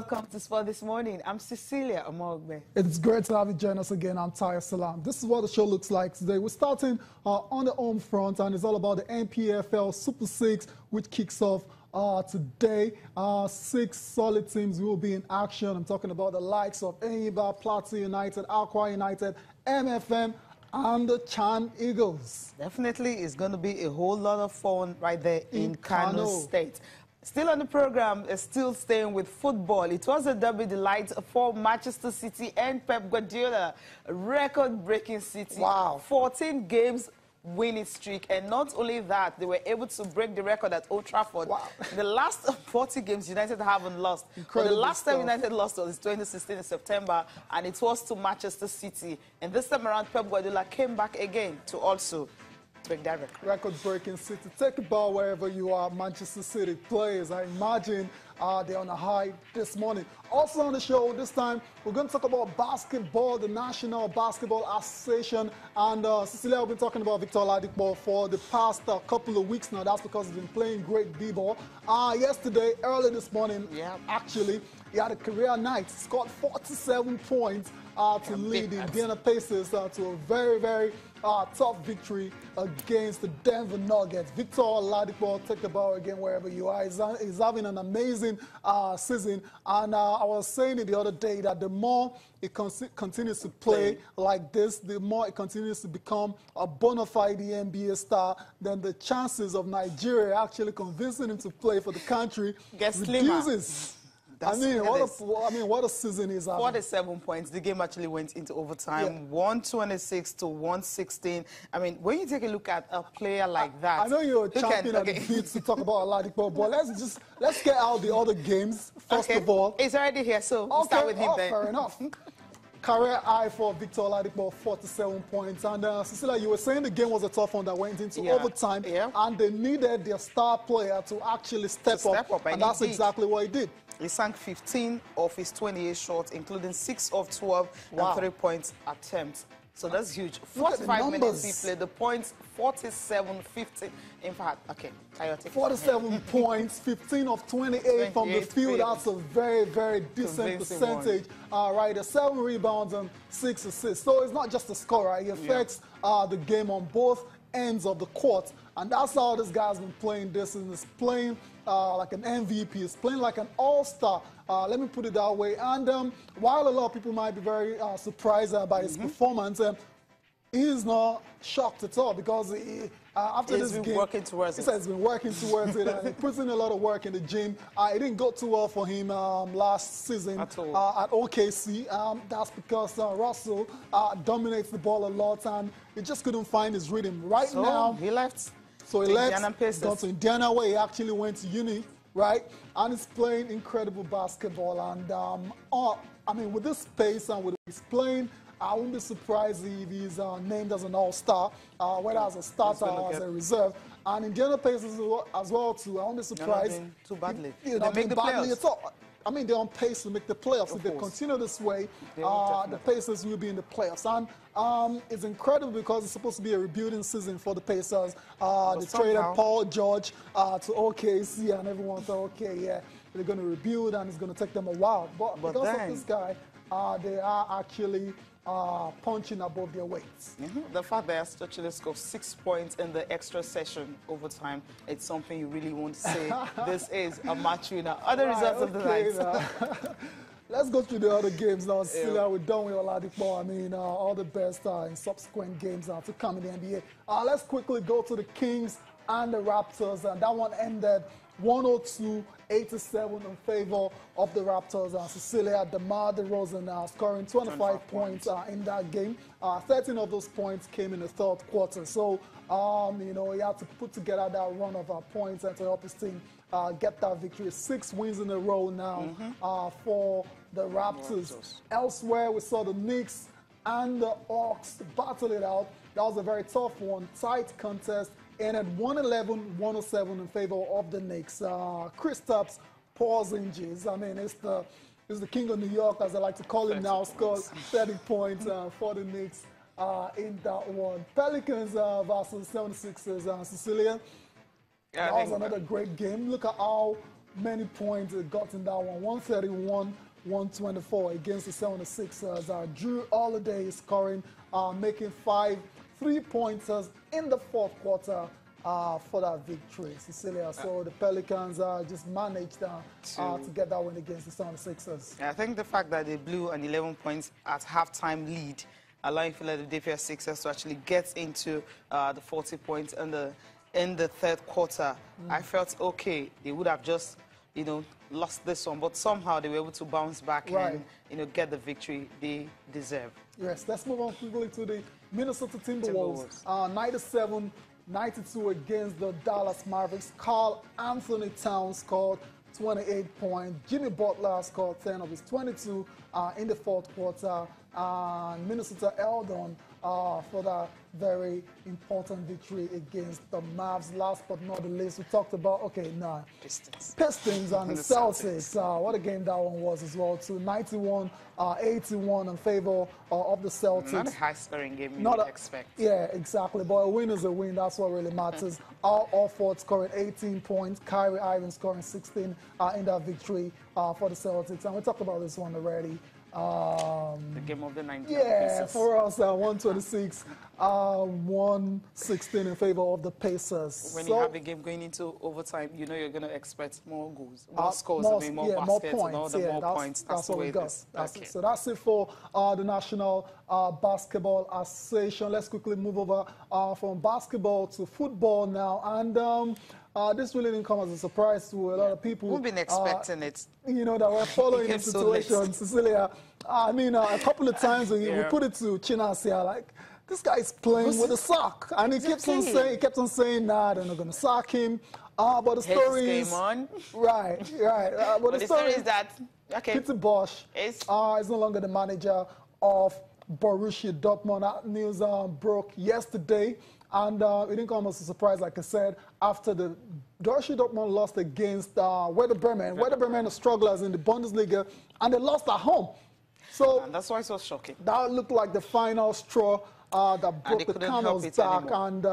welcome to Sport This Morning. I'm Cecilia Omogbe. It's great to have you join us again. I'm Taya Salam. This is what the show looks like today. We're starting on the home front, and it's all about the NPFL Super 6, which kicks off today. 6 solid teams will be in action. I'm talking about the likes of Enyimba, Plateau United, Akwa United, MFM, and the Chan Eagles. Definitely, it's going to be a whole lot of fun right there in Kano State. Still on the program, still staying with football. It was a derby delight for Manchester City and Pep Guardiola. Record-breaking City. Wow. 14 games winning streak, and not only that, they were able to break the record at Old Trafford. Wow. The last 40 games United haven't lost. But the last time United lost was 2016 in September, and it was to Manchester City. And this time around, Pep Guardiola came back again to also break that record. Record-breaking City. Take a bow wherever you are, Manchester City players. I imagine they're on a high this morning. Also on the show this time, we're going to talk about basketball, the National Basketball Association. And Cecilia, we've been talking about Victor Oladipo for the past couple of weeks now. That's because he's been playing great b-ball. Yesterday, early this morning, actually, he had a career night. He scored 47 points to lead the Indiana Pacers to a very, very tough victory against the Denver Nuggets. Victor Oladipo, take the ball again wherever you are. He's having an amazing season. And I was saying it the other day that the more he continues to play like this, the more he continues to become a bona fide NBA star, then the chances of Nigeria actually convincing him to play for the country reduces. What a season is having. 47 points. The game actually went into overtime. 126 to 116. I mean, when you take a look at a player like that, I know you're chomping at the bit to talk about Oladipo, but let's get out the other games first of all. He's already here, so we'll start with him then. Fair enough. Career high for Victor Oladipo, 47 points. And Cecilia, you were saying the game was a tough one that went into overtime, and they needed their star player to actually step up, and that's exactly what he did. He sank 15 of his 28 shots, including 6 of 12 and 3-point attempts. So that's huge. 45 minutes he played. The points, 47, 15. In fact, okay, 47 points, 15 of 28 from the field. That's a very, very decent percentage. Right, 7 rebounds and 6 assists. So it's not just a scorer. He affects the game on both ends of the court. And that's how this guy's been playing this. And he's playing like an MVP. He's playing like an all-star. Let me put it that way. And while a lot of people might be very surprised by his performance, he's not shocked at all because after this game, he said he's been working towards it, and he puts in a lot of work in the gym. It didn't go too well for him last season at OKC. That's because Russell dominates the ball a lot, and he just couldn't find his rhythm. Right now, he left. So he left, gone to Indiana, where he actually went to uni, right? And he's playing incredible basketball. And I mean, with this pace and with his playing, I wouldn't be surprised if he's named as an all-star, whether as a starter or as a reserve. And Indiana Pacers as well too. I won't be surprised. Too badly. They make the playoffs. At all. I mean, they're on pace to make the playoffs. If they continue this way, the Pacers will be in the playoffs. And it's incredible because it's supposed to be a rebuilding season for the Pacers. They traded Paul George to OKC, and everyone thought, okay, yeah, they're going to rebuild, and it's going to take them a while. But because of this guy, they are actually punching above their weights. The fact that they actually scored 6 points in the extra session overtime, it's something you really want to say. This is a match winner. Other results of the night. Let's go through the other games now. Cecilia, we're done with Oladipo. I mean, all the best in subsequent games to come in the NBA. Let's quickly go to the Kings and the Raptors. And that one ended 102-87 in favor of the Raptors. Cecilia, DeMar DeRozan scoring 25 points in that game. 13 of those points came in the third quarter. So, you know, he had to put together that run of points and to help his team get that victory. 6 wins in a row now for the Raptors. Elsewhere, we saw the Knicks and the Hawks battle it out. That was a very tough one, tight contest. And at 111-107 in favor of the Knicks. Kristaps Porzingis, I mean, it's the king of New York, as I like to call him now, scored 30 points for the Knicks in that one. Pelicans versus 76ers, Cecilia. That was another great game. Look at how many points it got in that one. 131, 124 against the 76ers. Drew Holiday scoring, making 5 3-pointers in the fourth quarter for that victory, Cecilia. So the Pelicans just managed to get that win against the 76ers. I think the fact that they blew an 11 points at halftime lead, allowing Philadelphia Sixers to actually get into the 40 points in the third quarter, I felt okay. They would have just, lost this one, but somehow they were able to bounce back and, get the victory they deserve. Yes, let's move on quickly to the Minnesota Timberwolves. 97-92 against the Dallas Mavericks. Karl Anthony Towns scored 28 points. Jimmy Butler scored 10 of his 22 in the fourth quarter. Minnesota held on for that very important victory against the Mavs. Last but not the least, we talked about, Pistons and the Celtics. What a game that one was as well, too. 91-81 in favor of the Celtics. Not a high-scoring game you would expect. Yeah, exactly. But a win is a win. That's what really matters. Al Horford scoring 18 points. Kyrie Irving scoring 16 in that victory for the Celtics. And we talked about this one already. The game of the 90s. Yeah, for us, 126, 116 in favor of the Pacers. When you have a game going into overtime, you're going to expect more goals, more scores, more baskets, more points. More points. That's the way it is. So that's it for the National Basketball Association. Let's quickly move over from basketball to football now. And this really didn't come as a surprise to a lot of people. We've been expecting it. That we're following the situation. Cecilia, I mean, a couple of times we put it to Chinasia, like, this guy's playing with a sock. And he kept on saying, nah, they're not going to sack him. But the story is... Right. But the story is that Pt. Bosz is no longer the manager of Borussia Dortmund. That news broke yesterday. And it didn't come as a surprise, like I said, after the Borussia Dortmund lost against Werder Bremen. Werder Bremen are strugglers in the Bundesliga, and they lost at home. So and that's why it's so shocking. That looked like the final straw that broke the camel's back. And